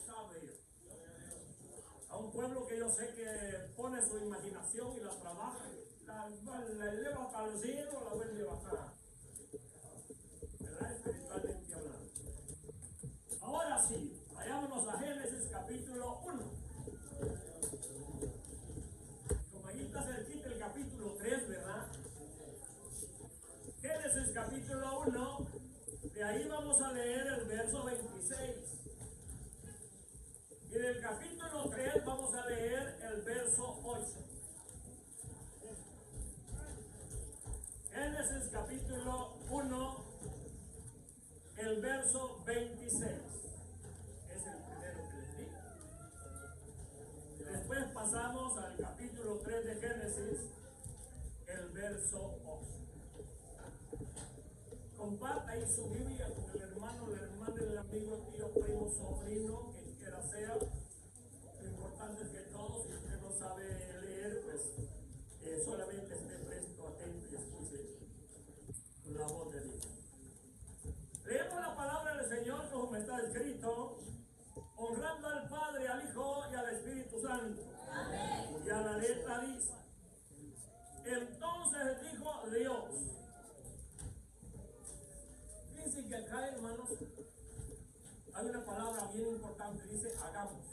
sabe. A un pueblo que yo sé que pone su imaginación y la trabaja, la eleva hasta el cielo, la vuelve a bajar. ¿Verdad? Espiritualmente hablando. Ahora sí, vayámonos a Génesis capítulo 1. Como ahí está cerquita el capítulo 3, ¿verdad? Génesis capítulo 1, de ahí vamos a leer el verso 26. Y del capítulo 3 vamos a leer el verso 8. Génesis capítulo 1, el verso 26. Es el primero que les di. Después pasamos al capítulo 3 de Génesis, el verso 8. Comparta ahí su Biblia con el hermano, la hermana, el amigo, tío, primo, sobrino, quien quiera sea. Lo importante es que todos, si usted no sabe leer, pues solamente esté presto, atento y escuche la voz de Dios. Leemos la palabra del Señor como está escrito, honrando al Padre, al Hijo y al Espíritu Santo. Amén. Y a la letra dice, entonces dijo Dios. Fíjense que acá, hermanos, hay una palabra bien importante, dice hagamos.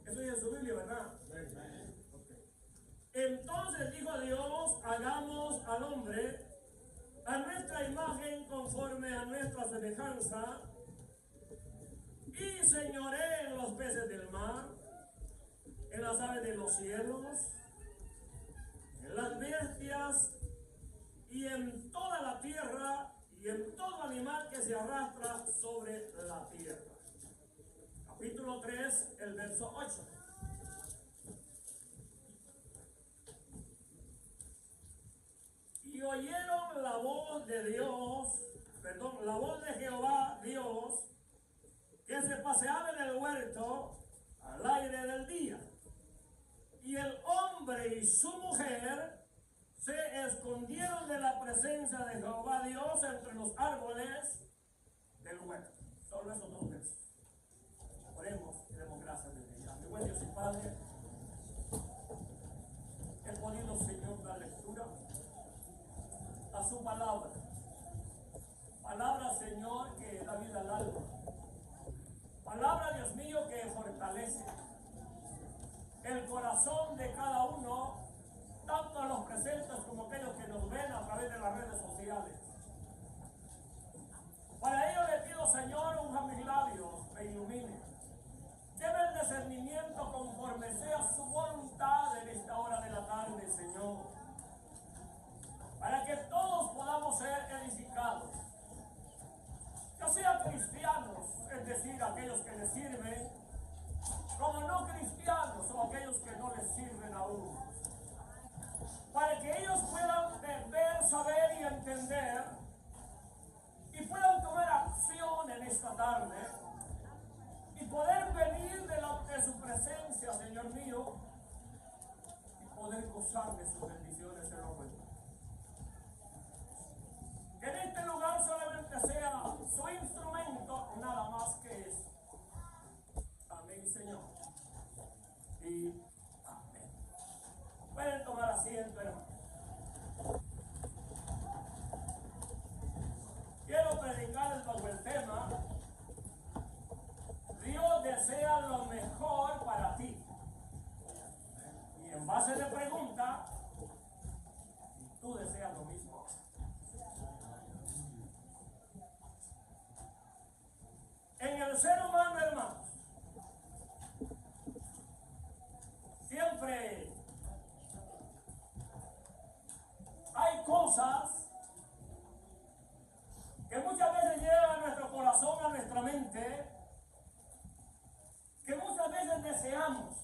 Eso dice su Biblia, ¿verdad? Okay. Entonces dijo Dios, hagamos al hombre a nuestra imagen conforme a nuestra semejanza y señoré en los peces del mar, en las aves de los cielos, en las bestias y en toda la tierra y en todo animal que se arrastra sobre la tierra. Capítulo 3, el verso 8. Y oyeron la voz de Dios, la voz de Jehová Dios, que se paseaba en el huerto al aire del día. Y el hombre y su mujer se escondieron de la presencia de Jehová Dios entre los árboles del huerto. Solo esos dos versos. Oremos y demos gracias desde ya. Mi buen Dios y Padre, he podido, Señor, dar lectura a su palabra. Palabra, Señor, que da vida al alma. Palabra, Dios mío, que fortalece el corazón de cada uno, tanto a los presentes como aquellos que nos ven a través de las redes sociales. Para ello le pido, Señor, unja mis labios, me ilumine. Deme el discernimiento conforme sea su voluntad en esta hora de la tarde, Señor. Para que todos podamos ser edificados. Ya sean cristianos, es decir, aquellos que les sirven, como no cristianos o aquellos que no les sirven aún. Para que ellos puedan ver, saber y entender y puedan tomar acción en esta tarde y poder venir delante de su presencia, Señor mío, y poder gozar de sus bendiciones en los buenos. Que en este lugar solamente sea su instrumento, nada más que eso. Amén, Señor. Y amén. Pueden tomar asiento, hermano. Quiero predicarles bajo el tema: Dios desea lo mejor para ti. Y en base de pregunta, tú deseas lo mismo. En el ser humano, hermanos, siempre hay cosas que muchas veces llegan a nuestro corazón, a nuestra mente, que muchas veces deseamos.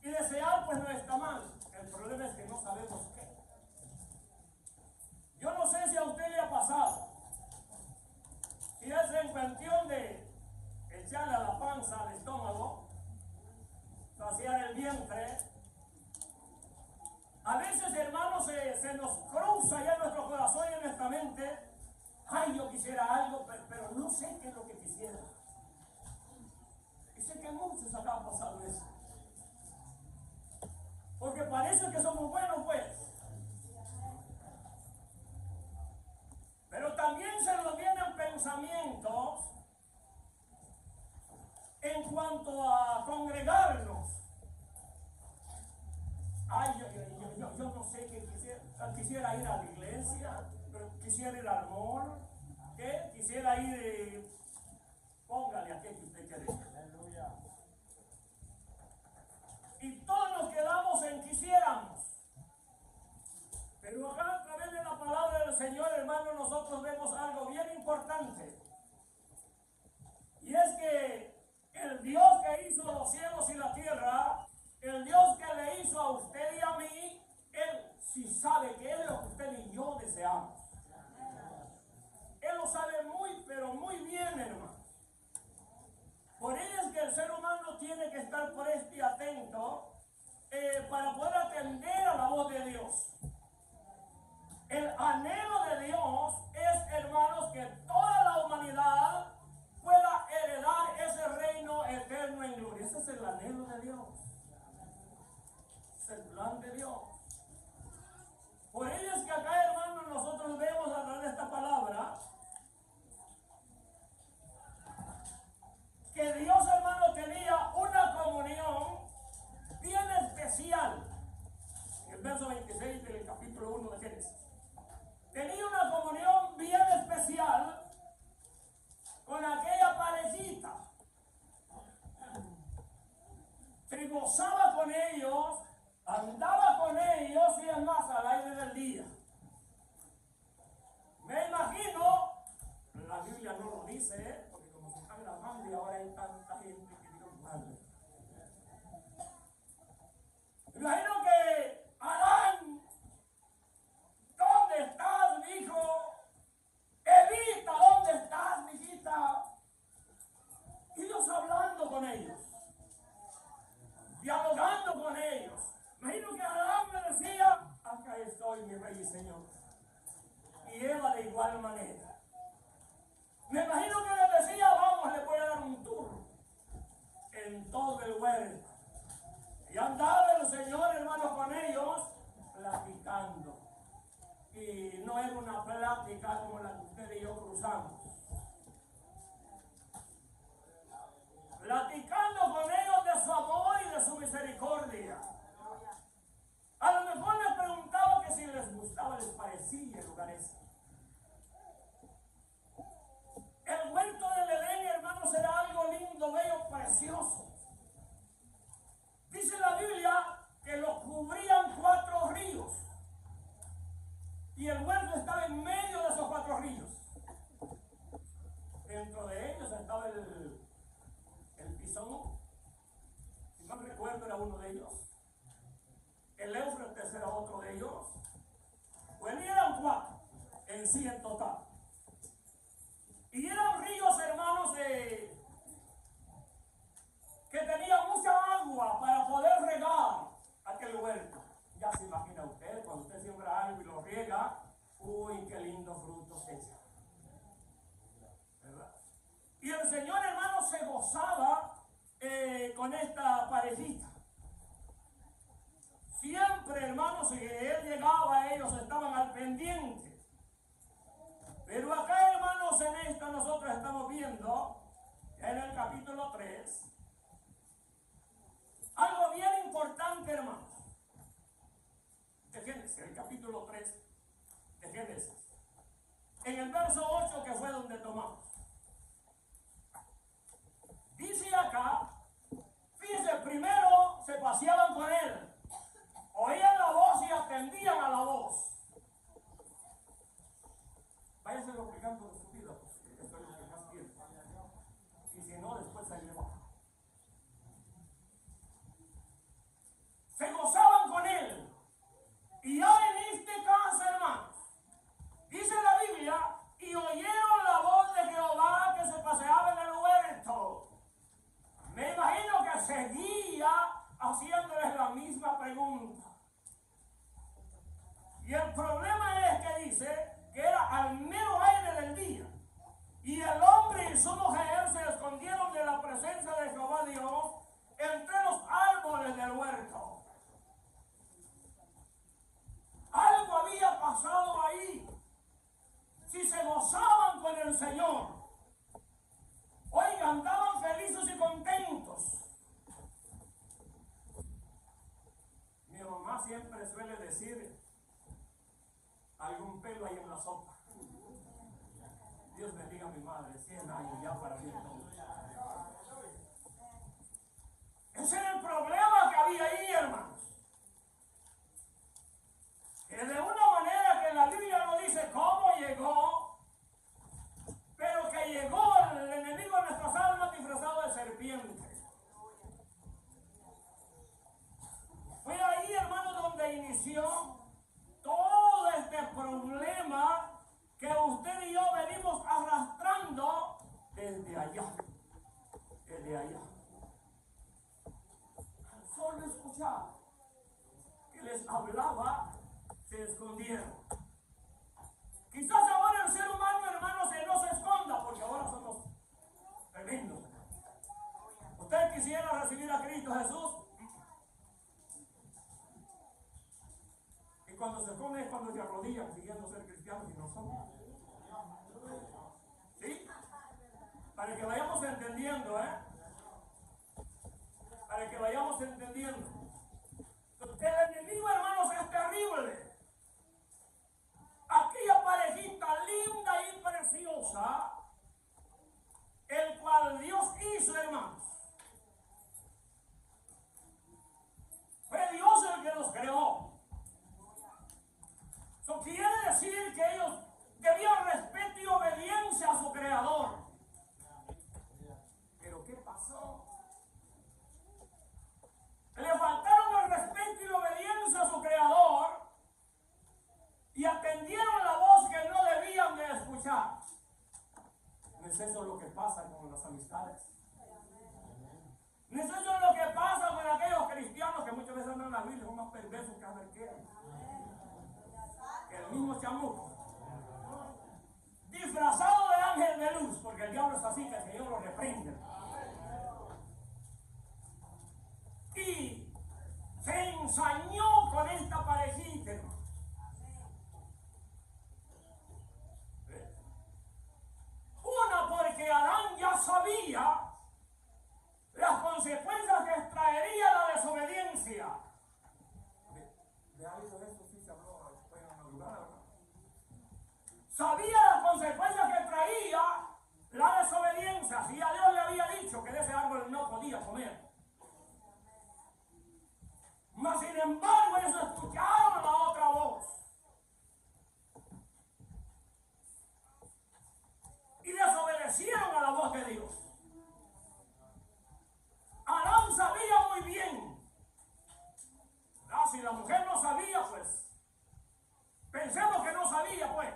Y desear pues no está mal. El problema es que no sabemos qué. Yo no sé si a usted le ha pasado. Si es en cuestión de echarle a la panza, al estómago, vaciar el vientre. A veces, hermanos, se nos cruza ya en nuestro corazón y en nuestra mente: ay, yo quisiera algo, pero no sé qué es lo que quisiera. que muchos acá han pasado eso. Porque parece que somos buenos, pues. Pero también se nos vienen pensamientos en cuanto a congregarnos. Ay, yo no sé qué quisiera ir a la iglesia, pero quisiera ir al mall, ¿qué? Quisiera ir, póngale a qué que usted quiere. Aleluya. Y todos nos quedamos en quisiéramos. Pero acá a través de la palabra del Señor, hermano, nosotros vemos algo bien importante. Y es que el Dios que hizo los cielos y la tierra, el Dios que le hizo a usted y a mí, Él sí sabe qué es lo que usted y yo deseamos. Él lo sabe muy, pero muy bien, hermano. Por ello es que el ser humano tiene que estar presto y atento para poder atender a la voz de Dios. El anhelo de Dios es, hermanos, que toda la humanidad pueda heredar ese reino eterno en gloria. Ese es el anhelo de Dios. Es el plan de Dios. Por ello es que acá, hermanos, nosotros vemos a través de esta palabra que Dios, hermano, tenía una comunión bien especial. En el verso 26 del capítulo 1 de Génesis. Tenía una comunión bien especial con aquella parejita. Se gozaba con ellos, andaba con ellos y es más al aire del día. Me imagino, la Biblia no lo dice, porque como se están grabando y ahora hay tanta gente que Dios manda. Me imagino que Adán, ¿dónde estás, mi hijo? Evita, ¿dónde estás, mijita? Y Dios hablando con ellos, dialogando con ellos. Imagino que Adán le decía, acá estoy, mi rey y señor. Y Eva de igual manera. Me imagino que le decía, vamos, le voy a dar un tour en todo el huerto. Y andaba el Señor, hermano, con ellos, platicando. Y no era una plática como la que usted y yo cruzamos. Platicando con ellos de su amor y de su misericordia. A lo mejor les preguntaba que si les gustaba, les parecía el lugar ese. El huerto del Edén, hermanos, era algo lindo, bello, precioso. Dice la Biblia que lo cubrían 4 ríos. Y el huerto estaba en medio de esos 4 ríos. Dentro de ellos estaba el Pisón. Si mal recuerdo, era uno de ellos. El Éufrates era otro de ellos. Pues eran 4 en sí en total. Y eran ríos, hermanos, que tenían mucha agua para poder regar aquel huerto. Ya se imagina usted, cuando usted siembra algo y lo riega, uy, qué lindo fruto se echa. ¿Verdad? Y el Señor, hermano, se gozaba con esta parejita. Siempre, hermanos, si Él llegaba, ellos estaban al pendiente. Pero acá, hermanos, en esto nosotros estamos viendo, en el capítulo 3, algo bien importante, hermanos. De Génesis, el capítulo 3 de Génesis. En el verso 8, que fue donde tomamos. Dice acá, fíjense, primero se paseaban con él. Oían la voz y atendían a la voz. Váyase explicando de su vida, porque esto es lo que más quiere. Y si no, después se le va. Se gozaban con él. Y ya en este caso, hermanos, dice la Biblia, y oyeron la voz de Jehová que se paseaba en el huerto. Me imagino que seguía haciéndoles la misma pregunta. Y el problema es que dice que era al mero aire del día. Y el hombre y su mujer se escondieron de la presencia de Jehová Dios sopa. Dios bendiga a mi madre, 100 años ya para mí. Ese era el problema que había ahí, hermanos. Que de una manera que la Biblia no dice cómo llegó, pero que llegó el enemigo de nuestras almas disfrazado de serpiente. Fue ahí, hermanos, donde inició todo este problema que usted y yo venimos arrastrando desde allá. Desde allá. Al solo escuchar que les hablaba, se escondieron. Quizás ahora el ser humano, hermanos, no se esconda, porque ahora somos tremendos. ¿Usted quisiera recibir a Cristo Jesús? Y cuando se esconde es cuando se arrodillan siguiendo ser cristianos y no son. ¿Sí? Para que vayamos entendiendo, para que vayamos entendiendo. El enemigo, hermanos, es terrible. Aquella parejita linda y preciosa, el cual Dios hizo, hermanos. Fue Dios el que los creó. Eso quiere decir que ellos debían respeto y obediencia a su creador. Pero ¿qué pasó? Le faltaron el respeto y la obediencia a su creador y atendieron la voz que no debían de escuchar. ¿No es eso lo que pasa con las amistades? ¿No es eso lo que pasa con aquellos cristianos que muchas veces andan en la Biblia, son más perversos que aberqueros? Que el mismo chamuco, disfrazado de ángel de luz, porque el diablo es así, que el Señor lo reprende. Y se ensañó con esta parejita, hermano. Una, porque Adán ya sabía las consecuencias que traería la desobediencia. ¿De algo de esto sí se habló después en la madrugada, verdad? Sabía las consecuencias que traía la desobediencia. Si a Dios le había dicho que de ese árbol no podía comer. Mas sin embargo ellos escucharon la otra voz. Y desobedecieron a la voz de Dios. Adán sabía muy bien. Si la mujer no sabía, pues pensemos que no sabía, pues.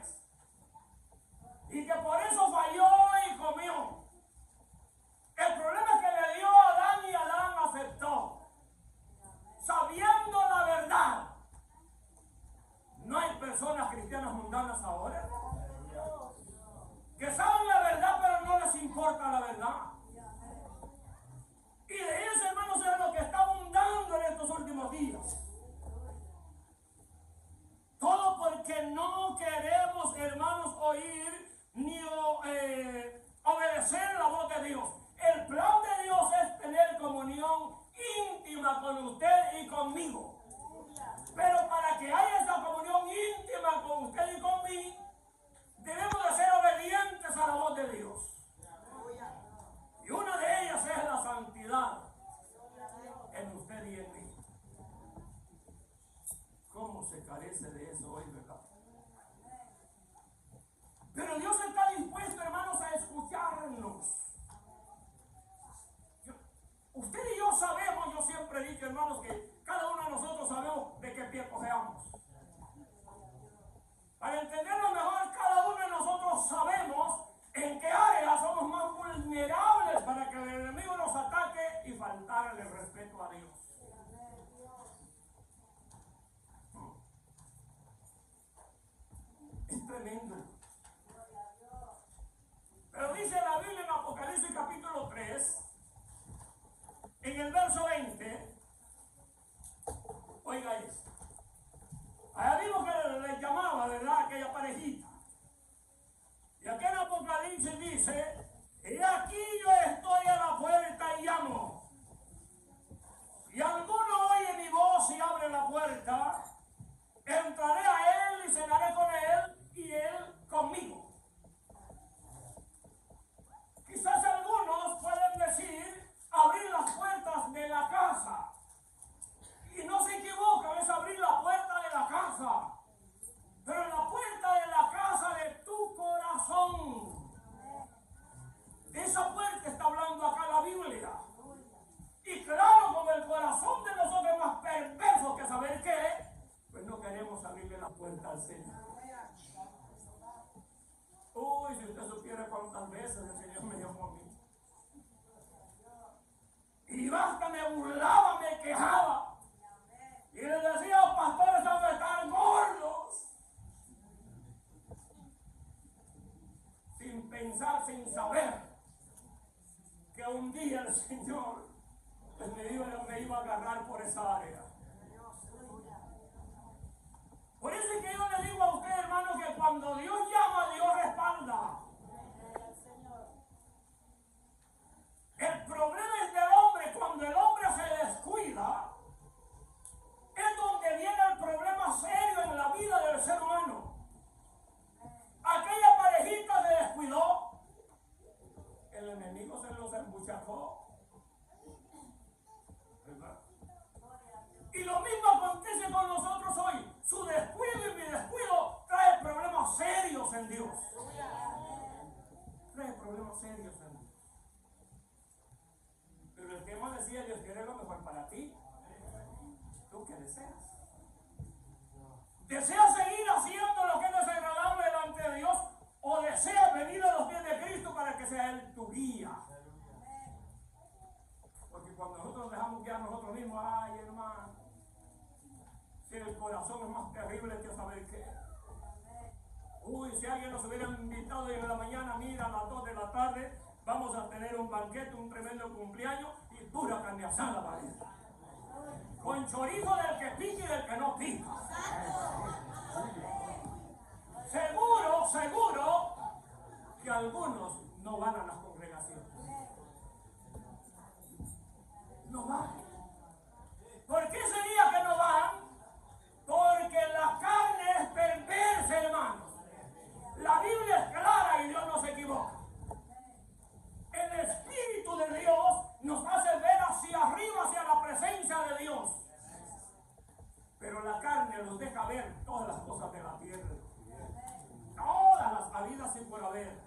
Y que por eso falló y comió. El problema es que le dio a Adán y Adán aceptó. Sabiendo la verdad. No hay personas cristianas mundanas ahora que saben la verdad pero no les importa la verdad. Y de eso, hermanos, es lo que está abundando en estos últimos días. Todo porque no queremos, hermanos, oír ni obedecer la voz de Dios. El plan de Dios es tener comunión íntima con usted y conmigo. Pero para que haya esa comunión íntima con usted y conmigo, debemos de ser obedientes a la voz de Dios. Y una de ellas es la santidad en usted y en mí. ¿Cómo se carece de eso hoy, verdad? Pero Dios está dispuesto, hermanos, a escucharnos. Usted y yo sabemos, yo siempre he dicho, hermanos, que cada uno de nosotros sabemos de qué pie cojeamos. Para entenderlo mejor, cada uno de nosotros sabemos en qué área somos más vulnerables para que el enemigo nos ataque y faltarle el respeto a Dios. Es tremendo. Pero dice la Biblia en Apocalipsis capítulo 3, en el verso 20, oiga esto. Allá vimos que le llamaba, ¿verdad?, aquella parejita. Y aquí en Apocalipsis dice: y aquí yo estoy a la puerta y llamo. Y alguno oye mi voz y abre la puerta, entraré a él y cenaré con él y él sin saber que un día el Señor me iba a agarrar por esa área. Por eso es que yo le digo a usted, hermano, que cuando Dios llama, Dios respalda. El problema es del hombre. Cuando el hombre se descuida, es donde viene el problema serio en la vida del ser humano. Aquella parejita se descuidó, el enemigo se los embuchacó. Y lo mismo acontece con nosotros hoy. Su descuido y mi descuido trae problemas serios en Dios. Trae problemas serios en Dios. Pero el tema decía, Dios quiere lo mejor para ti. ¿Tú qué deseas? ¿Deseas seguir haciendo lo que es desagradable delante de Dios? ¿O deseas venir a los pies de Cristo para que sea Él tu guía? Porque cuando nosotros dejamos guiar nosotros mismos, ay hermano, si el corazón es más terrible que saber qué. Uy, si alguien nos hubiera invitado en la mañana, mira, a las 2 de la tarde, vamos a tener un banquete, un tremendo cumpleaños y pura carne asada para ir. Con chorizo del que pica y del que no pica. Seguro que algunos no van a las congregaciones. No van. ¿Por qué sería que no van? Porque la carne es perversa, hermano. La Biblia es clara y Dios no se equivoca. El Espíritu de Dios nos hace ver hacia arriba, hacia la presencia de Dios. Pero la carne nos deja ver todas las cosas de la tierra. Todas las habidas y por haber.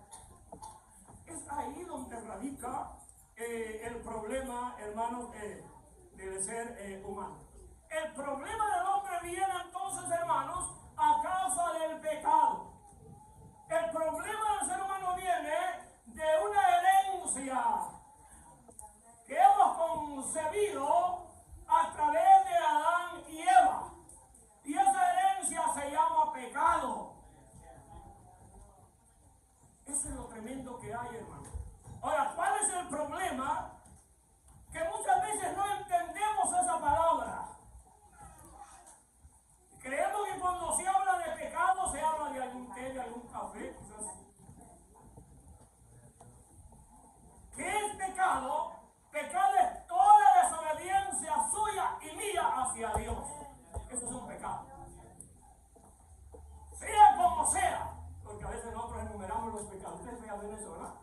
Es ahí donde radica el problema, hermanos, del ser humano. El problema del hombre viene entonces, hermanos, a causa del pecado. El problema del ser humano viene de una herencia que hemos concebido a través de Adán y Eva. Y esa herencia se llama pecado. Eso es lo tremendo que hay, hermano. Ahora, ¿cuál es el problema? Que muchas veces no entendemos esa palabra. Creemos que cuando se habla de pecado se habla de algún té, de algún café, quizás. ¿Qué es pecado? Pecado es toda desobediencia suya y mía hacia Dios. Eso es un pecado. Sea como sea, porque a veces nosotros enumeramos los pecados. Ustedes vean eso, ¿verdad?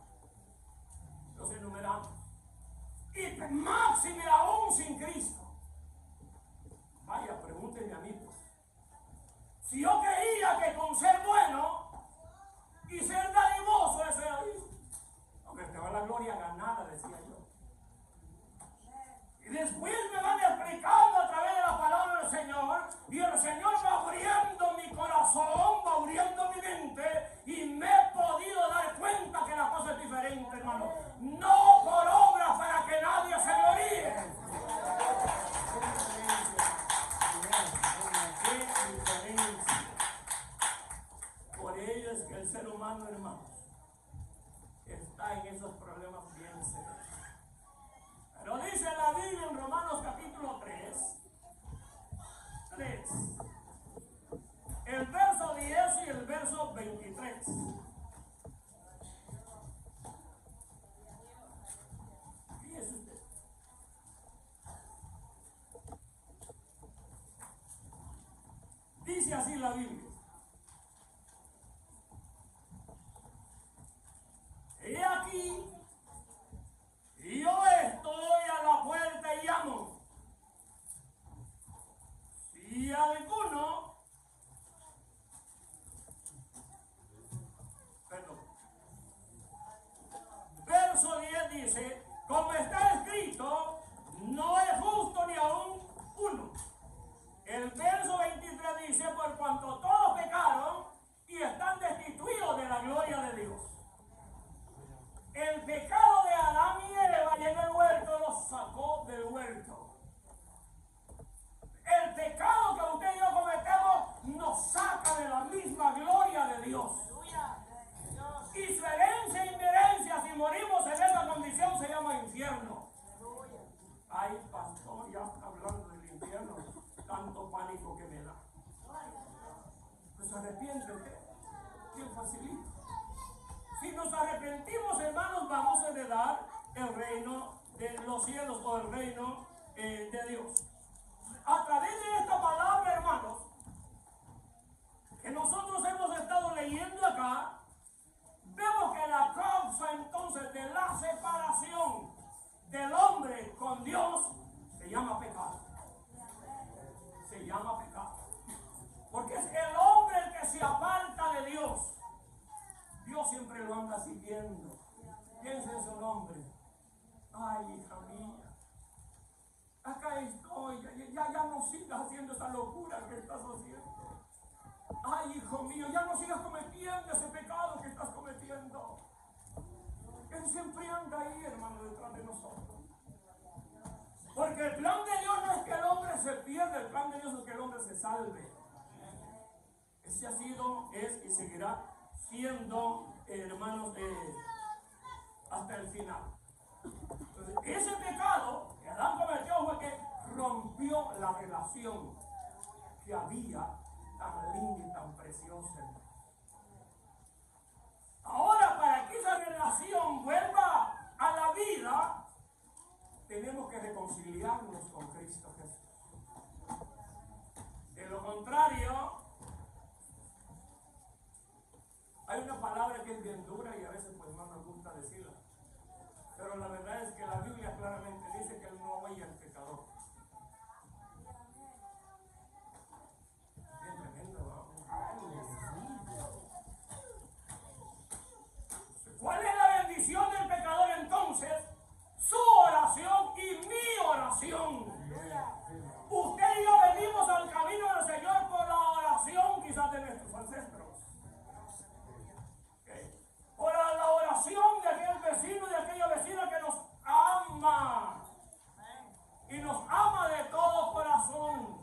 Los enumeramos. Y máxime aún sin Cristo. Vaya, pregúntenme a mí, pues. Si yo creía que con ser bueno y ser dadivoso, eso era Dios. Aunque estaba la gloria ganada, decía yo. Y después me van explicando a través de la palabra del Señor, y el Señor va abriendo mi corazón, va abriendo mi mente, y me he podido dar cuenta que la cosa es diferente, hermano. No por obras para que nadie se gloríe. Qué diferencia. Por ello es que el ser humano, hermanos, está en esos problemas bien serios. Pero dice la Biblia en Romanos capítulo 3, el verso 10 y el verso 23. Fíjese usted. Dice así la Biblia. He aquí, yo estoy a la puerta y llamo. Si alguno, verso 10 dice, como está escrito, no es justo ni aún uno. El verso 23 dice, por cuanto todos pecaron y están destituidos de la gloria de Dios. El pecado de Adán y Eva y en el huerto los sacó del huerto. El pecado que usted y yo cometemos nos saca de la misma gloria de Dios. Y su herencia y mi herencia facilito. Si nos arrepentimos, hermanos, vamos a heredar el reino de los cielos o el reino de Dios. A través de esta palabra, hermanos, que nosotros hemos estado leyendo acá, vemos que la causa entonces de la separación del hombre con Dios se llama pecado. Se llama pecado. Porque es el hombre el que se aparta de Dios. Dios siempre lo anda siguiendo. Piensa en su nombre. Ay, hija mía, acá estoy, ya no sigas haciendo esa locura que estás haciendo. Ay, hijo mío, ya no sigas cometiendo ese pecado que estás cometiendo. Él siempre anda ahí, hermano, detrás de nosotros. Porque el plan de Dios no es que el hombre se pierda, el plan de Dios es que el hombre se salve. Ese ha sido, es y seguirá siendo, hermanos, hasta el final. Entonces, ese pecado que Adán cometió fue que rompió la relación que había tan linda y tan preciosa. Ahora, para que esa relación vuelva a la vida, tenemos que reconciliarnos con Cristo Jesús. De lo contrario, hay una palabra que es bien dura y a veces pues no nos gusta decirla. Pero la verdad es que la Biblia claramente dice que Él no oye al pecador. Bien tremendo, ¿no? ¿Cuál es la bendición del pecador entonces? Su oración y mi oración. Usted y yo venimos al camino del Señor por la oración quizás de nuestros ancestros. Por la oración de aquel vecino y de aquella vecina que nos ama. Y nos ama de todo corazón.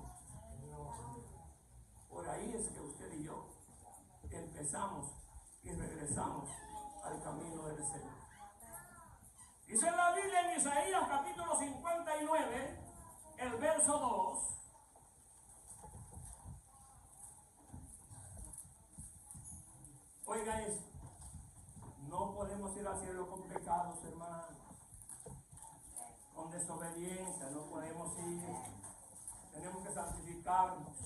Por ahí es que usted y yo empezamos y regresamos al camino del Señor. Dice la Biblia en Isaías capítulo 59, el verso 2. Oiga esto. No podemos ir al cielo con pecados, hermanos. Con desobediencia no podemos ir. Tenemos que santificarnos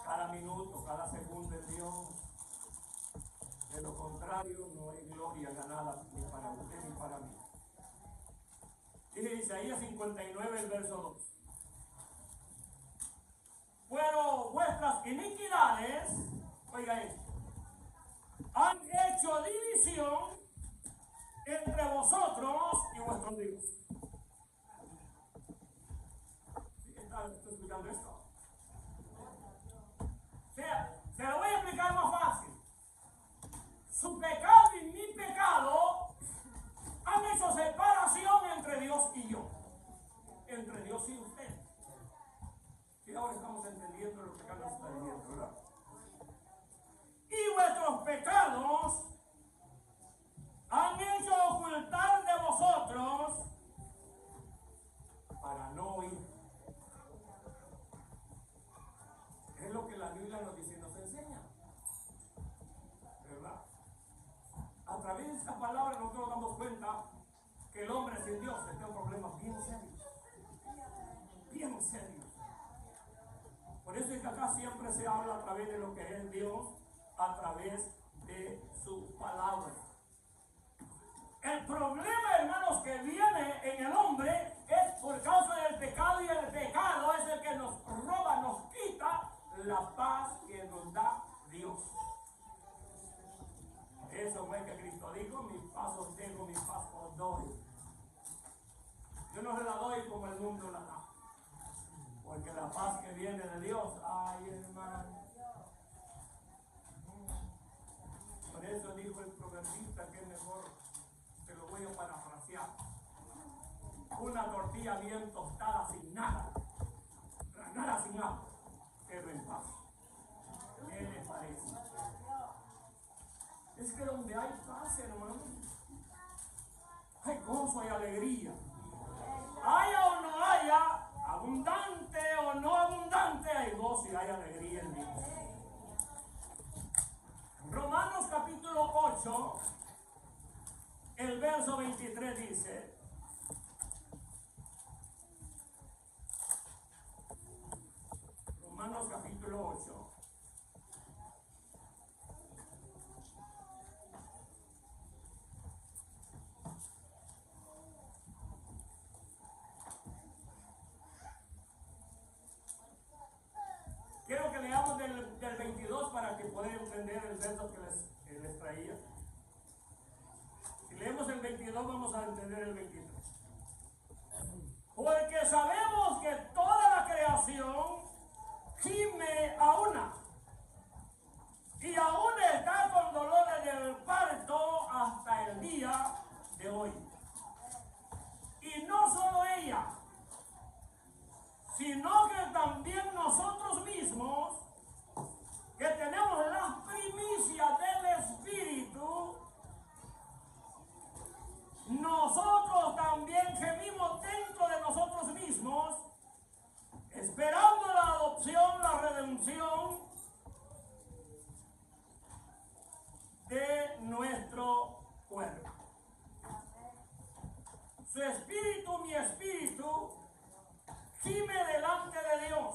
cada minuto, cada segundo en Dios. De lo contrario, no hay gloria ganada ni para usted ni para mí. Dice Isaías 59, el verso 2. Pero vuestras iniquidades, oiga esto, han hecho división entre vosotros y vuestro Dios. ¿Está escuchando esto? Se lo voy a explicar más fácil. Su pecado y mi pecado han hecho separación entre Dios y yo. Entre Dios y usted. Y ahora estamos entendiendo lo que acá nos está diciendo, ¿verdad? Y vuestros pecados han hecho ocultar de vosotros para no oír. Es lo que la Biblia nos dice y nos enseña, ¿verdad? A través de esta palabra nosotros nos damos cuenta que el hombre sin Dios está en problemas bien serios. Bien serios. Por eso es que acá siempre se habla a través de lo que es Dios, a través de su palabra. El problema, hermanos, que viene en el hombre es por causa del pecado, y el pecado es el que nos roba, nos quita la paz que nos da Dios. Eso fue que Cristo dijo: mi paz os dejo, mi paz os doy. Yo no se la doy como el mundo la da. Porque la paz que viene de Dios, ay, hermano. Por eso dijo el proverbista que es mejor, te lo voy a parafrasear: una tortilla bien tostada sin nada, nada sin agua, pero en paz. ¿Qué le parece? Es que donde hay paz, hermano, hay gozo, hay alegría. Haya o no haya, abundante o no abundante, hay gozo y hay alegría en Dios. Romanos capítulo 8, el verso 23 dice: Romanos capítulo 8. Quiero que leamos del 22 para que puedan entender el verso que les traía. Si leemos el 22 vamos a entender el 23. Porque sabemos que toda la creación gime a una, y aún está con dolores del parto hasta el día de hoy. Y no solo ella, sino que también nosotros mismos, que tenemos las primicias del Espíritu, nosotros también gemimos dentro de nosotros mismos, esperando la adopción, la redención de nuestro cuerpo. Su espíritu, mi espíritu, gime delante de Dios,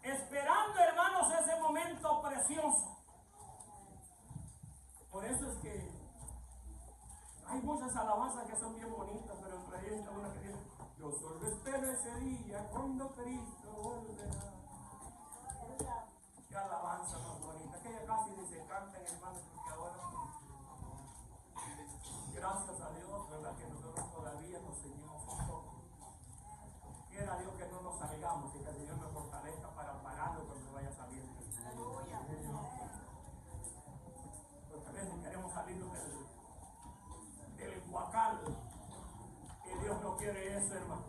esperando, hermanos, ese momento precioso. Por eso es que hay muchas alabanzas que son bien bonitas, pero entre ellas está una que dice: yo solo espero ese día cuando Cristo volverá. Qué alabanza más bonita, que ya casi ni se cantan, hermanos, porque ahora, gracias a Dios, ¿verdad?, que nosotros todavía nos seguimos un poco. Quiera Dios que no nos salgamos y que el Señor nos fortalezca para pararlo cuando vaya saliendo. Porque a veces queremos salirnos del guacal, y Dios no quiere eso, hermano.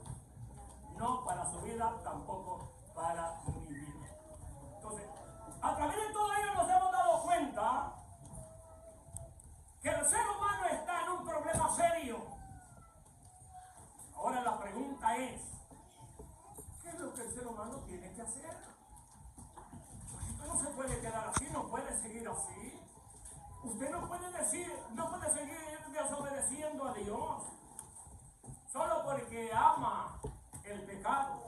No para su vida, tampoco para mi vida. Entonces, a través de todo ello nos hemos dado cuenta que el ser humano está en un problema serio. Ahora la pregunta es: ¿qué es lo que el ser humano tiene que hacer? Usted no se puede quedar así, no puede seguir así. Usted no puede seguir desobedeciendo a Dios solo porque ama el pecado.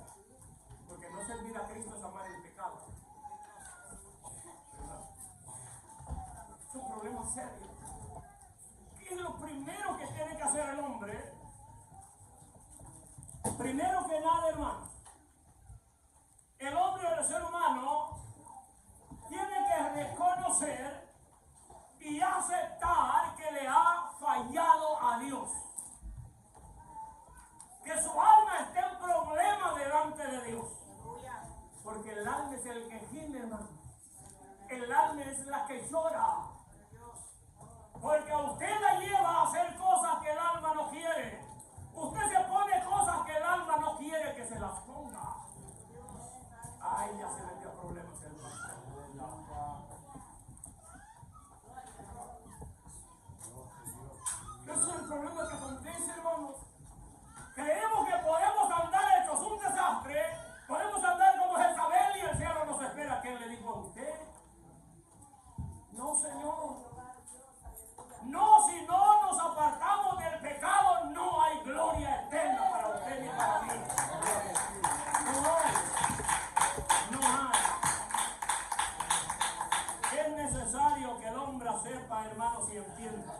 Porque no servir a Cristo es amar el pecado. ¿Verdad? Es un problema serio. ¿Qué es lo primero que tiene que hacer el hombre? Primero que nada, hermanos, el hombre o el ser humano tiene que reconocer y aceptar que le ha fallado a Dios. Que su alma está en problema delante de Dios. Porque el alma es el que gime, hermano. El alma es la que llora. Porque a usted la lleva a hacer cosas que el alma no quiere. Usted se pone cosas que el alma no quiere que se las ponga. Ay, ya se metió problemas, hermano. Ese es el problema que acontece, hermanos. Creemos que podemos andar hechos un desastre, podemos andar como Jezabel y el cielo nos espera. ¿Qué le dijo a usted? No, Señor. No, si no nos apartamos del pecado, no hay gloria eterna para usted ni para mí. No hay. No hay. Es necesario que el hombre sepa, hermanos, y entienda.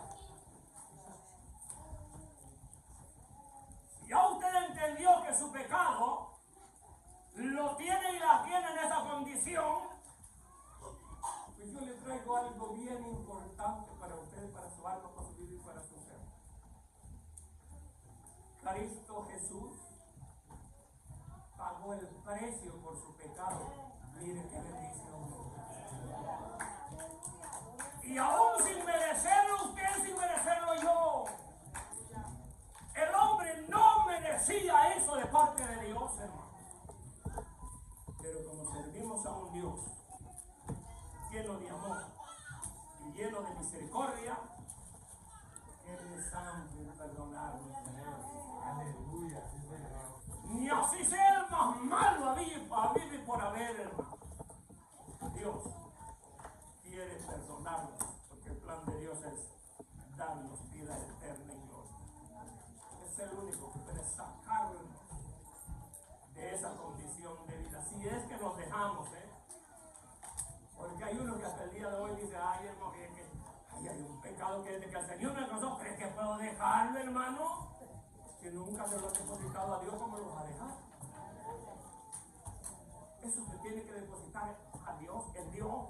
Ya usted entendió que su pecado lo tiene y la tiene en esa condición. Pues yo le traigo algo bien importante para usted, para su alma, para su vida y para su ser. Cristo Jesús pagó el precio por su pecado. Mire qué bendición. Y aún sin merecerlo usted, sin merecerlo yo. El hombre no merecía eso de parte de Dios, hermano. Pero como servimos a un Dios lleno de amor y lleno de misericordia, Él es santo en perdonarnos. Aleluya. Ni así sea el más malo a vivir por haber, hermano. Dios quiere perdonarnos, porque el aunque desde que el Señor me alcanzó, ¿crees que puedo dejarlo, hermano? Que nunca se lo ha depositado a Dios como lo va a dejar. Eso se tiene que depositar a Dios, en Dios.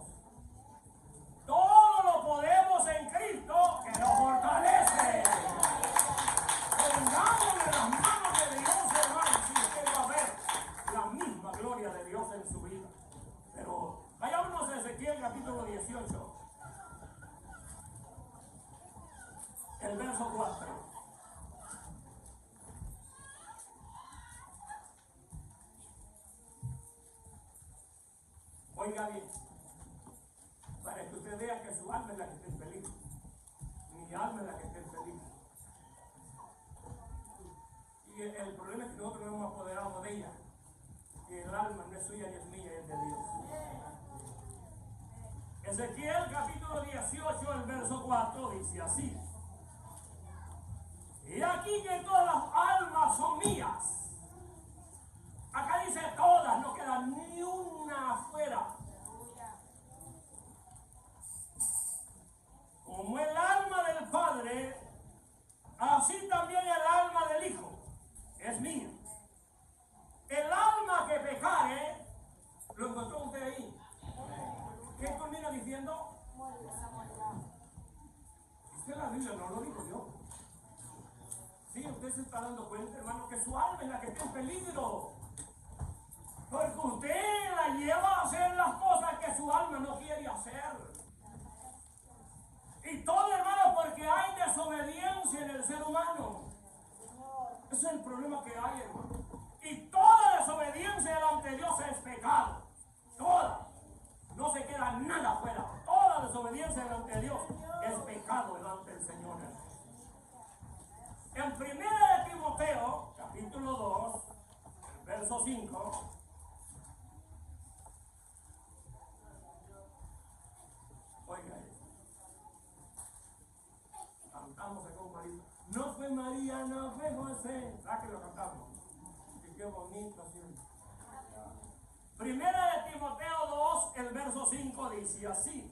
Todo lo podemos en Cristo que nos fortalece. Pongámosle las manos de Dios, hermano, si usted va a ver la misma gloria de Dios en su vida. Pero vayámonos a Ezequiel capítulo 18, el verso 4. Oiga bien, para que usted vea que su alma es la que está en peligro. Mi alma es la que está en peligro. Y el problema es que nosotros nos hemos apoderado de ella. Que el alma no es suya ni es mía, es de Dios. Ezequiel capítulo 18, el verso 4 dice así: y aquí que todas las almas son mías. Acá dice todas, no queda ni una afuera. Como el alma del Padre, así también el alma del Hijo es mía. El alma que pecare, ¿lo encontró usted ahí? ¿Qué termina diciendo? Dice la Biblia, no lo digo yo. Sí, usted se está dando cuenta, hermano, que su alma es la que está en peligro. Porque usted la lleva a hacer las cosas que su alma no quiere hacer. Y todo, hermano, porque hay desobediencia en el ser humano. Ese es el problema que hay, hermano. Y toda desobediencia delante de Dios es pecado. Toda. No se queda nada afuera. Toda desobediencia delante de Dios es pecado delante del Señor. En 1 de Timoteo, capítulo 2, verso 5. Oiga esto. Cantamos con María. No fue María, no fue José. ¿Sabes que lo cantamos? Y qué bonito, ¿sí? 1 de Timoteo 2, el verso 5 dice así: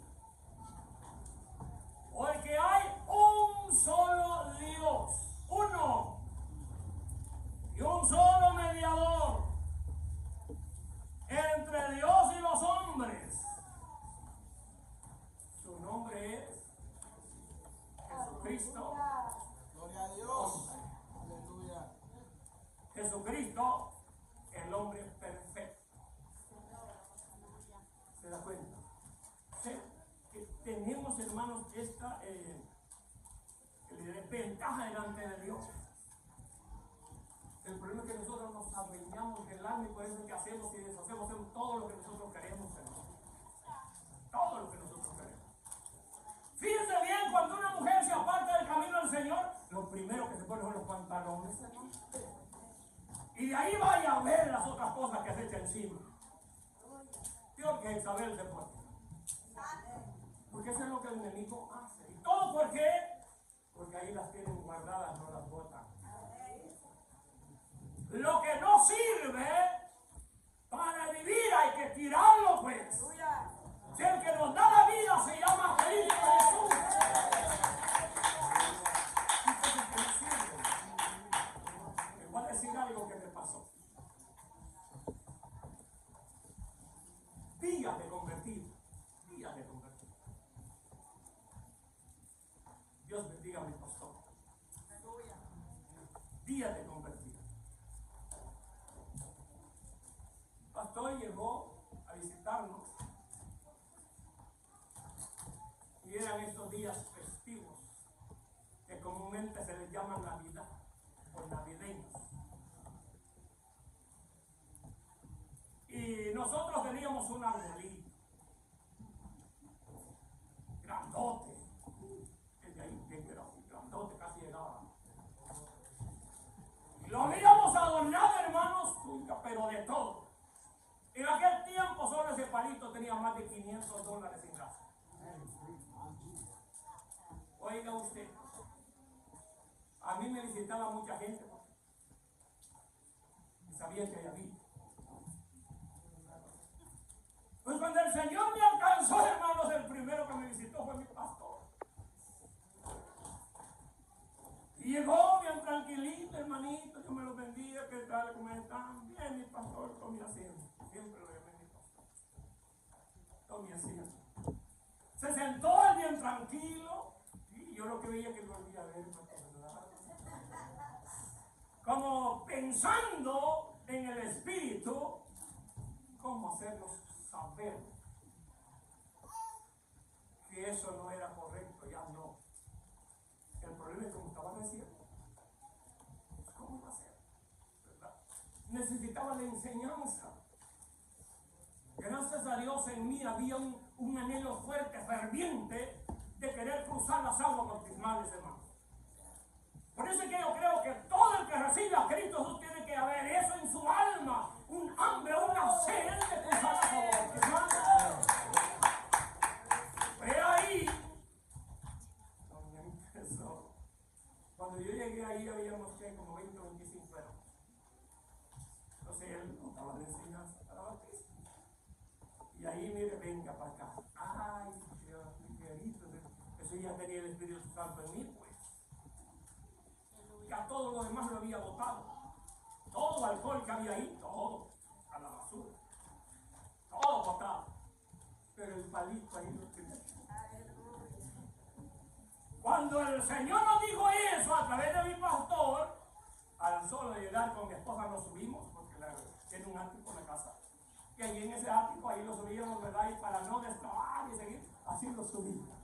porque hay un solo Dios, uno, y un solo mediador entre Dios y los hombres. Su nombre es Jesucristo. Gloria a Dios. Aleluya. Jesucristo, el hombre perfecto. ¿Se da cuenta? ¿Sí? Que tenemos, hermanos, esta ventaja delante de Dios. El problema es que nosotros nos adueñamos del alma y por eso es que hacemos y deshacemos en todo lo que nosotros queremos, hermano. Todo lo que nosotros queremos. Fíjense bien, cuando una mujer se aparta del camino del Señor, lo primero que se pone son los pantalones, hermano. Y de ahí vaya a ver las otras cosas que se echa encima. Dios, que Isabel se pone. Porque eso es lo que el enemigo hace. ¿Y todo por qué? Porque ahí las tienen guardadas, no las botan. Lo que no sirve para vivir hay que tirarlo, pues. Si el que nos da la vida se llama Cristo Jesús. Les voy a decir algo que me pasó. Días de convertir. Días de convertir. Dios bendiga a mi pastor. Días de convertir. El pastor llegó a visitarnos y eran estos días festivos que comúnmente se les llama Navidad o navideños. Y nosotros teníamos un arbolito grandote, desde ahí bien grandote, casi llegaba. Y lo habíamos adornado, hermanos, pero de todo. En aquel tiempo solo ese palito tenía más de $500 en casa. Oiga usted, a mí me visitaba mucha gente y sabía que había. Pues cuando el Señor me alcanzó, hermanos, el primero que me visitó fue mi pastor. Y llegó bien tranquilito, hermanito, yo me lo bendiga, ¿qué tal? ¿Cómo están? Bien, mi pastor, tome asiento. Siempre lo llamé mi pastor. Tome asiento. Se sentó él bien tranquilo, y yo lo que veía que volvía a ver, como pensando en el espíritu, cómo hacernos saber que eso no era correcto, ya no. El problema es como estaba diciendo. ¿Cómo iba a ser? ¿Verdad? Necesitaba la enseñanza. Gracias a Dios en mí había un anhelo fuerte, ferviente, de querer cruzar las aguas bautismales, hermano. Por eso es que yo creo que todo el que recibe a Cristo Jesús tiene que haber eso en su alma, un hambre, una sed de cruzar las aguas bautismales. Pero ahí, donde empezó, cuando yo llegué ahí habíamos como 20 o 25 años. Entonces él nos daba la enseñanza para bautizar. Y ahí, mire, venga para acá. Ay, Dios, mi querido, eso ya tenía el Espíritu Santo en mí, pues. Ya todo lo demás lo había botado. Todo el alcohol que había ahí, todo a la basura. Todo botado. Pero el palito ahí lo tenía. Cuando el Señor nos dijo eso a través de mi pastor, al solo llegar con mi esposa nos subimos, porque tiene un ático en la casa. Y ahí en ese ático, ahí lo subíamos, ¿verdad? Y para no destrabar y seguir, así lo subimos.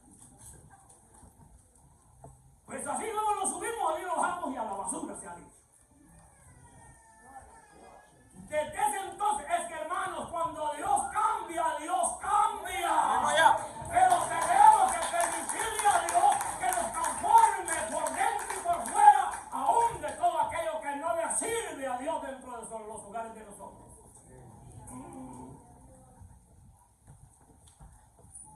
Pues así como lo subimos, ahí lo bajamos y a la basura se ha dicho. Desde ese entonces, es que hermanos, cuando Dios cambia, Dios cambia. Pero tenemos que permitirle a Dios que nos transforme por dentro y por fuera, aún de todo aquello que no le sirve a Dios dentro de los hogares de nosotros.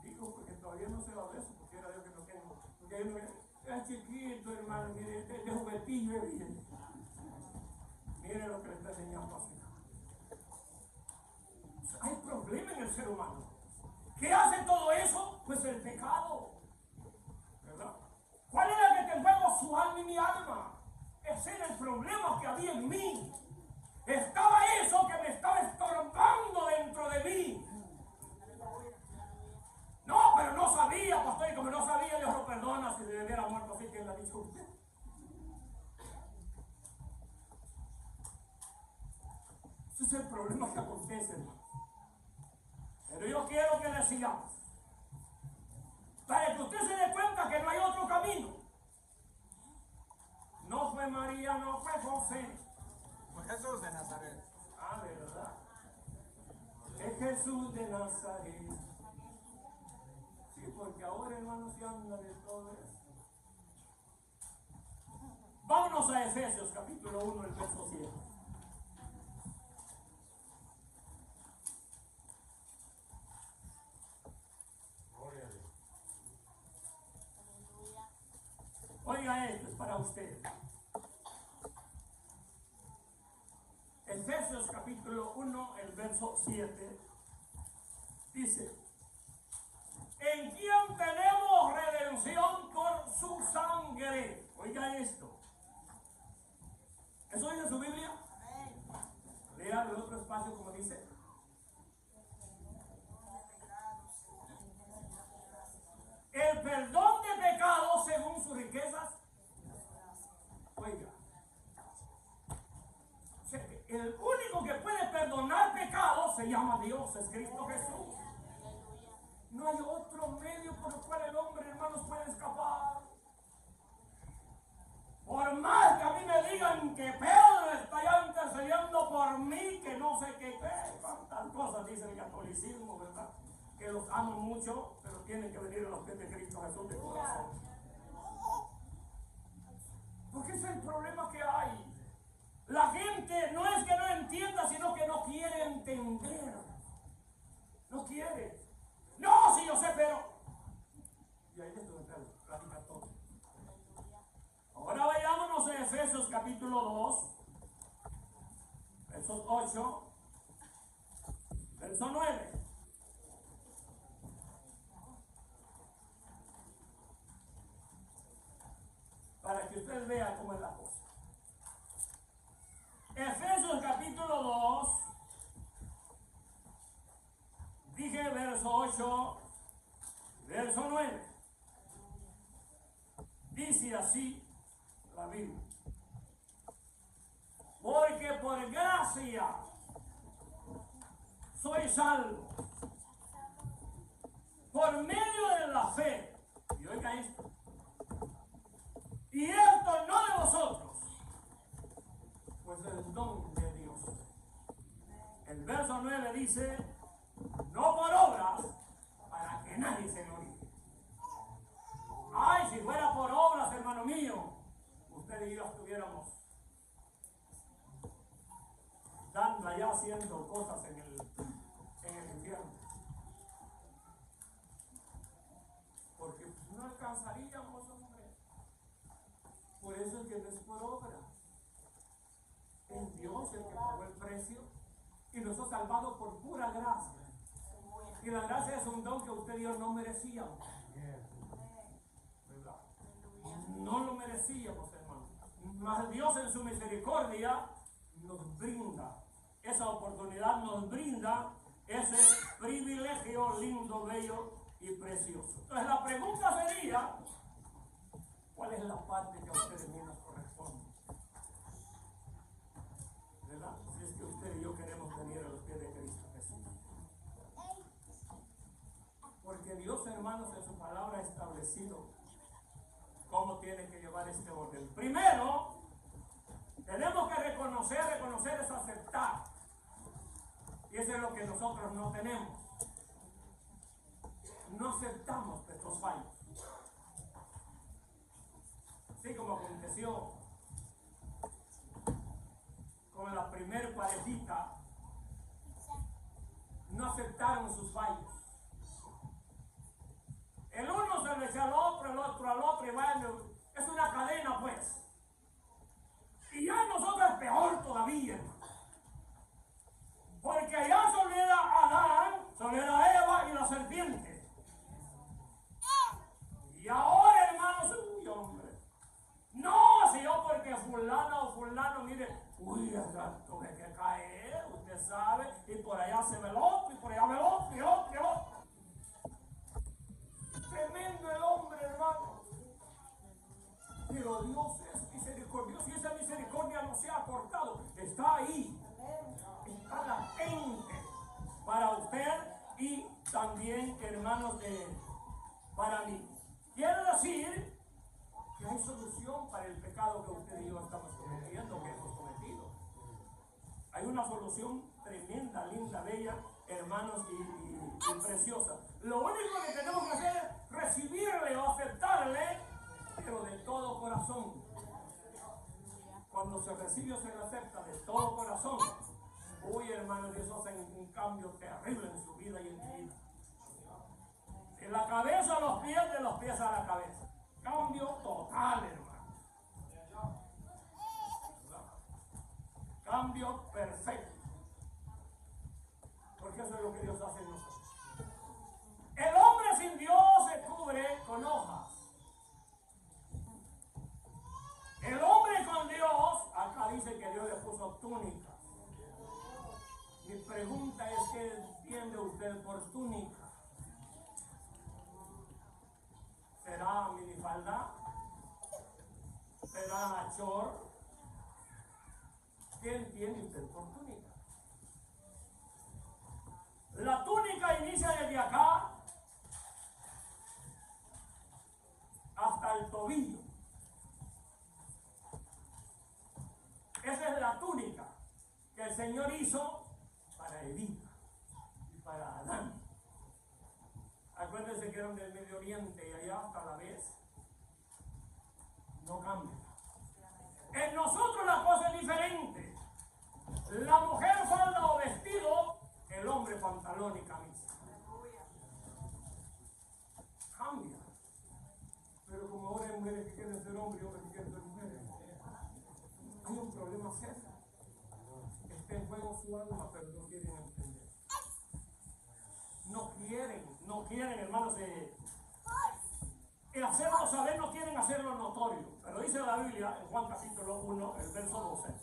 Digo, porque todavía no se va de eso, porque era Dios que no tengo. Porque uno es chiquito, hermano, mire, de juguetillo, mire lo que le está enseñando así. Hay problema en el ser humano. ¿Qué hace todo eso? Pues el pecado, ¿verdad? ¿Cuál era el que te juego? Su alma y mi alma. Ese era el problema que había en mí. Estaba eso que me estaba estorbando dentro de mí. No, pero no sabía, pastor, y como no sabía, Dios lo perdona si le hubiera muerto así que él la ha dicho usted. Ese es el problema que acontece, hermano. Pero yo quiero que le sigamos, para que usted se dé cuenta que no hay otro camino. No fue María, no fue José. Fue Jesús de Nazaret. Ah, ¿verdad? Es Jesús de Nazaret. Sí, porque ahora, hermano, se anda de todo eso. Vámonos a Efesios capítulo 1, el verso 7. Oiga, esto es para usted. Efesios capítulo 1, el verso 7, dice: en quien tenemos redención por su sangre. Oiga esto. ¿Eso dice su Biblia? Lea el otro espacio como dice. El perdón de pecados según sus riquezas. Oiga. O sea, el único que puede perdonar pecados se llama Dios, es Cristo Jesús. No hay otro medio por el cual el hombre, hermanos, puede escapar. Por más que a mí me digan que Pedro está ya intercediendo por mí, que no sé qué, cuántas cosas dice el catolicismo, ¿verdad? Que los amo mucho, pero tienen que venir a los pies de Cristo Jesús de corazón. Porque ese es el problema que hay. La gente no es que no entienda, sino que no quiere entender. No quiere. No, sí, yo sé, pero... Y ahí es donde platica todo. Ahora vayámonos a Efesios capítulo 2, versos 8, verso 9. para que ustedes vean cómo es la cosa. Efesios capítulo 2, dije verso 8, verso 9. Dice así la Biblia. Porque por gracia soy salvo, por medio de la fe. Y oiga esto. Y esto no de vosotros, pues es el don de Dios. El verso 9 dice, no por obras, para que nadie se gloríe. Ay, si fuera por obras, hermano mío, usted y yo estuviéramos dando allá haciendo cosas en el infierno. Porque no alcanzaríamos, hombre. Por eso es que no es por obra. Es Dios el que pagó el precio y nos ha salvado por pura gracia. Y la gracia es un don que usted y yo no merecíamos. ¿Verdad? No lo merecíamos, hermano. Mas Dios en su misericordia nos brinda esa oportunidad, nos brinda ese privilegio lindo, bello y precioso. Entonces la pregunta sería, ¿cuál es la parte que a ustedes mismos corresponde? ¿Verdad? Si es que usted y yo queremos venir a los pies de Cristo Jesús. Porque Dios, hermanos, en su palabra ha establecido cómo tiene que llevar este orden. Primero, tenemos que reconocer es aceptar. Y eso es lo que nosotros no tenemos. No aceptamos nuestros fallos. Así como aconteció con la primer parejita, no aceptaron sus fallos. El uno se le echa al otro, el otro al otro, y bueno, es una cadena pues. Y ya nosotros es peor todavía, porque allá se olvida Adán, se olvida Eva y la serpiente. Y ahora, hermanos, uy, hombre. No, si yo porque fulana o fulano, mire, uy, tuve que caer, usted sabe, y por allá se ve el otro, y por allá ve el otro, y otro, y otro. Tremendo el hombre, hermano. Pero Dios es misericordioso y esa misericordia no se ha cortado. Está ahí. Está latente para usted y también, hermanos, para mí. Quiero decir que hay solución para el pecado que usted y yo estamos cometiendo, que hemos cometido. Hay una solución tremenda, linda, bella, hermanos, y preciosa. Lo único que tenemos que hacer es recibirle o aceptarle, pero de todo corazón. Cuando se recibe o se le acepta de todo corazón, uy, hermano, Dios hace un cambio terrible en su vida y en mi vida. De la cabeza a los pies, de los pies a la cabeza. Cambio total, hermano. Cambio perfecto. Porque eso es lo que Dios hace en nosotros. El hombre sin Dios se cubre con hojas. El hombre con Dios, acá dice que Dios le puso túnica. Mi pregunta es, ¿qué entiende usted por túnica? ¿Será minifalda? ¿Será short? ¿Qué entiende usted por túnica? La túnica inicia desde acá hasta el tobillo. Esa es la túnica que el Señor hizo para Evita y para Adán. Acuérdense que eran del Medio Oriente y allá hasta la vez no cambia. En nosotros la cosa es diferente. La mujer falda o vestido, el hombre pantalón y camisa. Cambia. Pero como ahora hay mujeres que quieren ser hombres y hombres que quieren ser mujeres, hay un problema serio. Está en juego su alma, pero no quieren entender. No quieren, hermanos, hacerlo saber, no quieren hacerlo notorio. Pero dice la Biblia en Juan capítulo 1, el verso 12.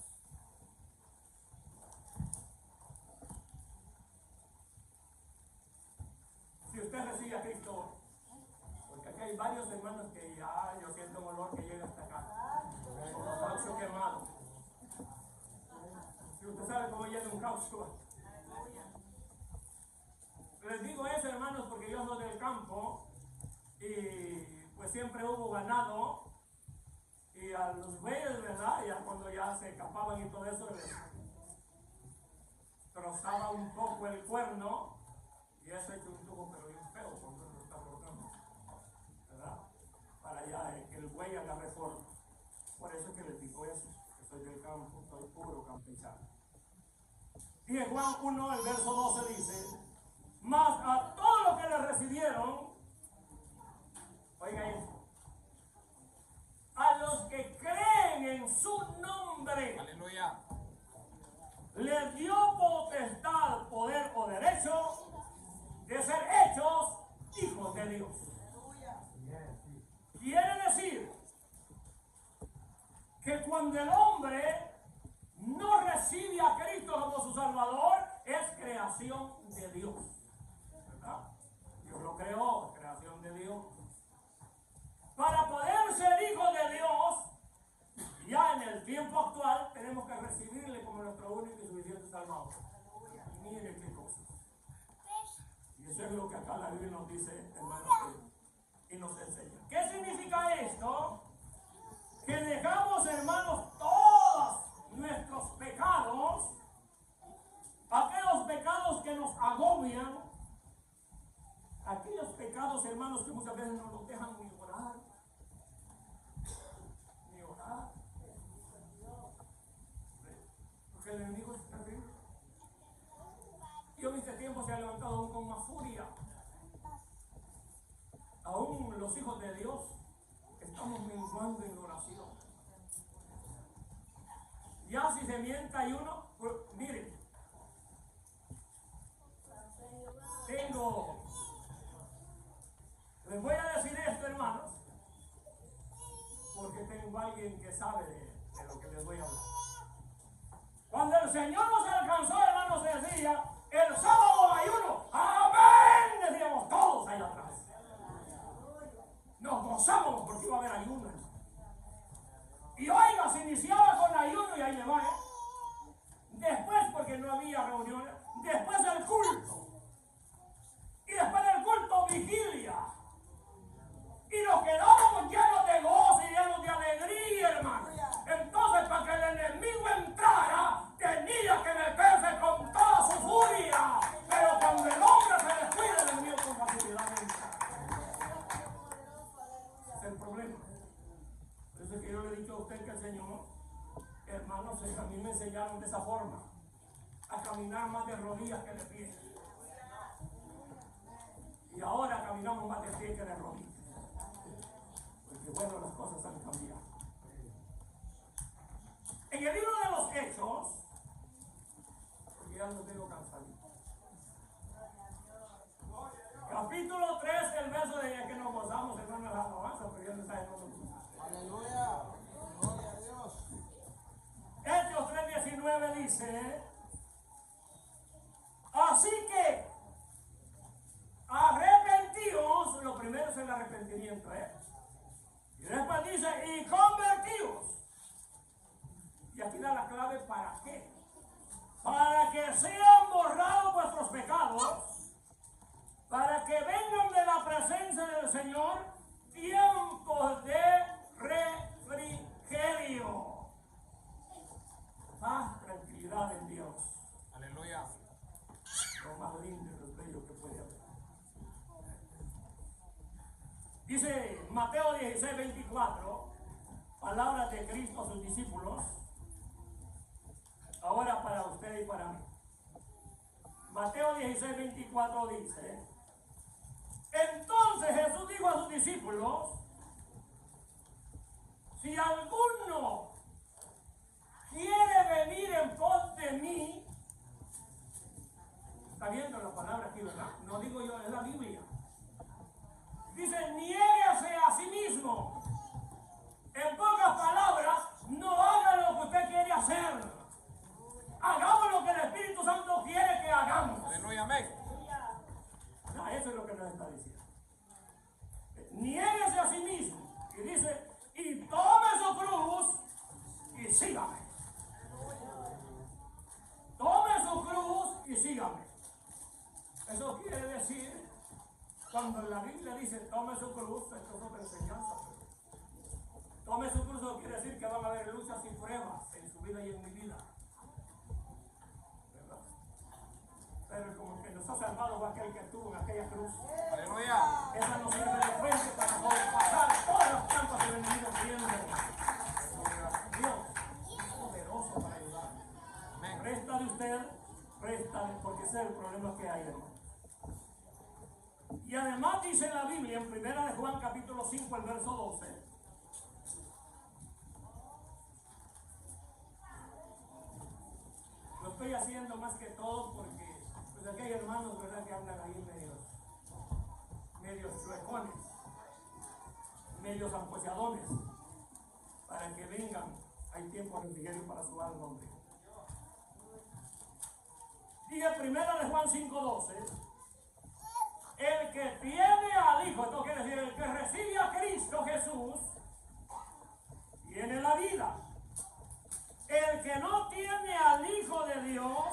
Si usted recibe a Cristo, porque aquí hay varios hermanos que ya yo siento un olor que llega hasta acá, como caucho quemado. Si usted sabe cómo llega un caucho. Les digo eso, hermanos, porque yo soy del campo y pues siempre hubo ganado y a los bueyes, ¿verdad? Ya cuando ya se escapaban y todo eso, les trozaba un poco el cuerno y eso es un tubo pero bien feo cuando uno lo está cortando, ¿verdad? Para ya que el buey agarre forma. Por eso es que les digo eso, que soy del campo, soy puro campechano. Y en Juan 1, el verso 12 dice: mas a todos los que le recibieron, oiga esto, a los que creen en su nombre, Aleluya. les dio potestad, poder o derecho de ser hechos hijos de Dios. Quiere decir que cuando el hombre no recibe a Cristo como su Salvador, es creación de Dios. ¿Verdad? Dios lo creó, creación de Dios. Para poder ser hijo de Dios, ya en el tiempo actual tenemos que recibirle como nuestro único y suficiente Salvador. Mire qué cosas. Y eso es lo que acá la Biblia nos dice, hermanos, y nos enseña. ¿Qué significa esto? Que dejamos, hermanos, todos nuestros pecados, aquellos pecados que nos agobian, aquellos pecados, hermanos, que muchas veces no nos dejan ni orar, porque el enemigo es terrible. Y en este tiempo se ha levantado aún con más furia. Aún los hijos de Dios estamos menguando en oración. Ya si se mienta y uno, pues, miren, les voy a decir esto, hermanos, porque tengo a alguien que sabe de lo que les voy a hablar. Cuando el Señor nos alcanzó, hermanos, decía, el sábado ayuno, amén, decíamos todos allá atrás. Nos gozábamos porque iba a haber ayuno. Y oiga, se iniciaba con ayuno y ahí le va, Después, porque no había reuniones, después del culto. Y después del culto, vigilia. Y nos quedábamos llenos de gozo y llenos de alegría, hermano. Entonces, para que el enemigo entrara, tenía que meterse con toda su furia. Pero cuando el hombre se descuida, el enemigo con facilidad entra. Es el problema. Por eso es que yo le he dicho a usted que el Señor, hermanos, a mí me enseñaron de esa forma, a caminar más de rodillas que de pies. Y ahora caminamos más de pies que de rodillas. Porque bueno, las cosas han cambiado. En el libro de los Hechos, porque ya los tengo cansadito, capítulo 3, el verso de que nos gozamos, hermano, de la alabanza, pero ya no está en nosotros. Aleluya. Gloria a Dios. Hechos 3:19 dice: así que arrepentíos, lo primero es el arrepentimiento, y después dice, y convertíos. Y aquí da la clave, ¿para qué? Para que sean borrados vuestros pecados, para que vengan de la presencia del Señor tiempos de refrigerio. Paz, tranquilidad en Dios. Aleluya. Lo más lindo y lo bello que puede haber. Dice Mateo 16:24, palabras de Cristo a sus discípulos, ahora para usted y para mí. Mateo 16:24 dice: entonces Jesús dijo a sus discípulos, si alguno quiere venir en pos de mí, está viendo la palabra aquí, ¿verdad? No digo yo, es la Biblia. Dice, niéguese a sí mismo. En pocas tome su cruz, esto es otra enseñanza. Tome su cruz, no quiere decir que van a haber luchas y pruebas en su vida y en mi vida. ¿Verdad? Pero como que nos ha salvado fue aquel que estuvo en aquella cruz. Aleluya. Esa nos sirve de frente para poder pasar todas las trampas del enemigo viendo. Dios es poderoso para ayudar. Resta de usted, porque ese es el problema que hay, hermano. Y además dice la Biblia en 1 de Juan capítulo 5, el verso 12. Lo estoy haciendo más que todo porque pues aquí hay hermanos, ¿verdad?, que andan ahí medios chuecones, medios ampolladones, para que vengan. Hay tiempo de refrigerio para su alma, hombre. Dije 1 de Juan 5:12. El que tiene al Hijo, esto quiere decir el que recibe a Cristo Jesús, tiene la vida. El que no tiene al Hijo de Dios,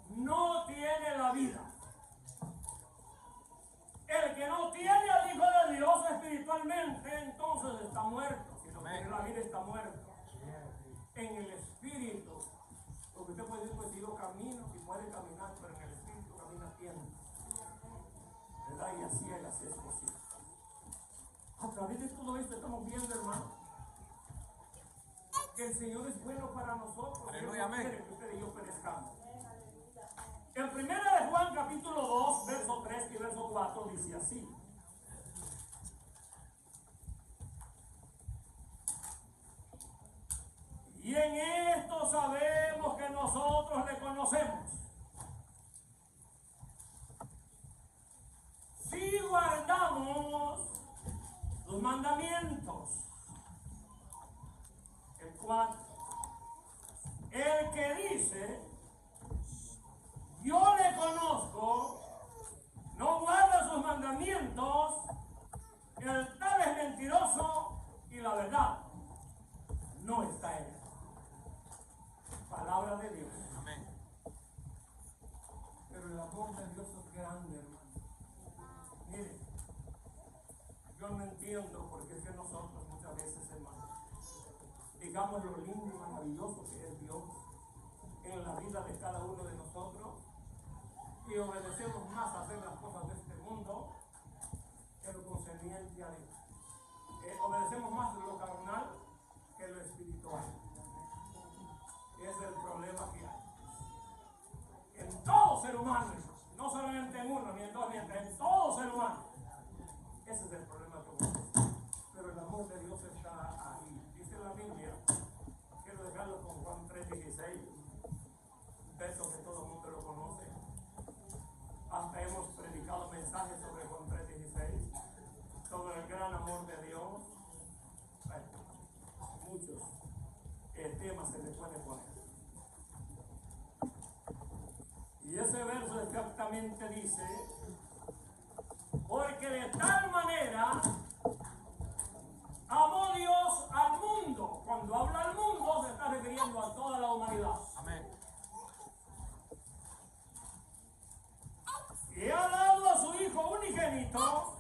no tiene la vida. El que no tiene al Hijo de Dios espiritualmente, entonces está muerto. Si no tiene la vida, está muerto. En el espíritu, porque usted puede decir, pues yo camino y puede caminar, pero en el espíritu camina tiempo. ¿Verdad? Y así es posible. A través de todo esto estamos viendo, hermano, que el Señor es bueno para nosotros. Aleluya, amén. Quiere que usted y yo perezcamos. En 1 de Juan capítulo 2, verso 3 y verso 4 dice así. Y en esto sabemos que nosotros le conocemos, si guardamos los mandamientos. El 4. El que dice, yo le conozco, no guarda sus mandamientos, el tal es mentiroso y la verdad no está en él. Palabra de Dios. Amén. Pero el amor de Dios es grande, hermano. Mire, yo no entiendo porque es que nosotros muchas veces, hermano, digamos lo lindo y maravilloso que es Dios en la vida de cada uno de nosotros y obedecemos más a hacer las cosas de este mundo que lo concerniente a Dios. Obedecemos más lo carnal que lo espiritual. Ese es el problema que hay en todo ser humano, no solamente en uno, ni en dos, ni en tres, en todo ser humano. Ese es el problema que hay. Pero el amor de Dios está ahí. Dice la Biblia, quiero dejarlo con Juan 3:16, verso que todo el mundo lo conoce. Hasta hemos predicado mensajes sobre Juan 3:16, sobre el gran amor de Dios. Bueno, muchos temas se le pueden poner. Y ese verso exactamente dice, porque de tal manera amó Dios al mundo. Cuando habla al mundo se está refiriendo a toda la humanidad. Amén. Y ha dado a su Hijo unigénito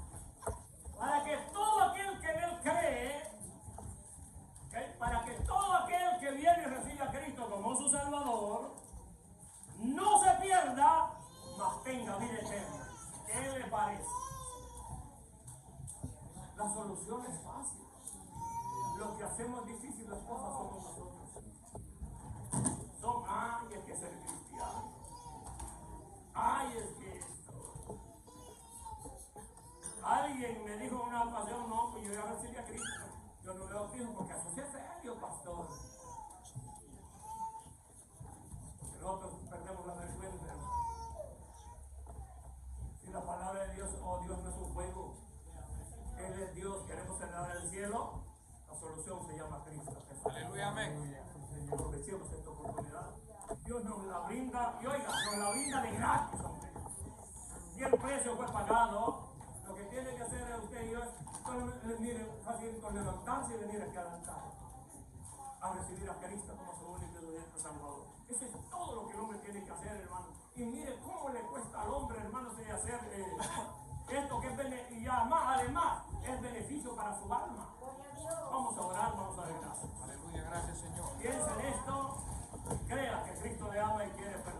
para que todo aquel que en él cree, para que todo aquel que viene y recibe a Cristo como su Salvador, no se pierda, mas tenga vida eterna. ¿Qué le parece? La solución es fácil. Lo que hacemos difícil las cosas somos nosotros. Ay, es que ser cristiano. Ay, es que esto. Alguien me dijo en una ocasión, no, pues yo ya recibí a Cristo. Yo no veo fijo porque eso sí es serio, pastor. Nosotros perdemos la vergüenza. Si la palabra de Dios, oh Dios no es un juego, Él es Dios, queremos heredar el cielo, la solución se llama Cristo Jesús. Aleluya, amén. Aprovechemos esta oportunidad. Dios nos la brinda, y oiga, nos la brinda de gratis, hombre. Y el precio fue pagado. Lo que tiene que hacer usted y yo es, mire, fácil con levantarse y venir aquí al altar a recibir a Cristo como su único y Salvador. Eso es todo lo que el hombre tiene que hacer, hermano. Y mire cómo le cuesta al hombre, hermano, de hacer esto que es y ya además es beneficio para su alma. Vamos a orar, vamos a orar. Aleluya, gracias Señor. Piensa en esto, crea que Cristo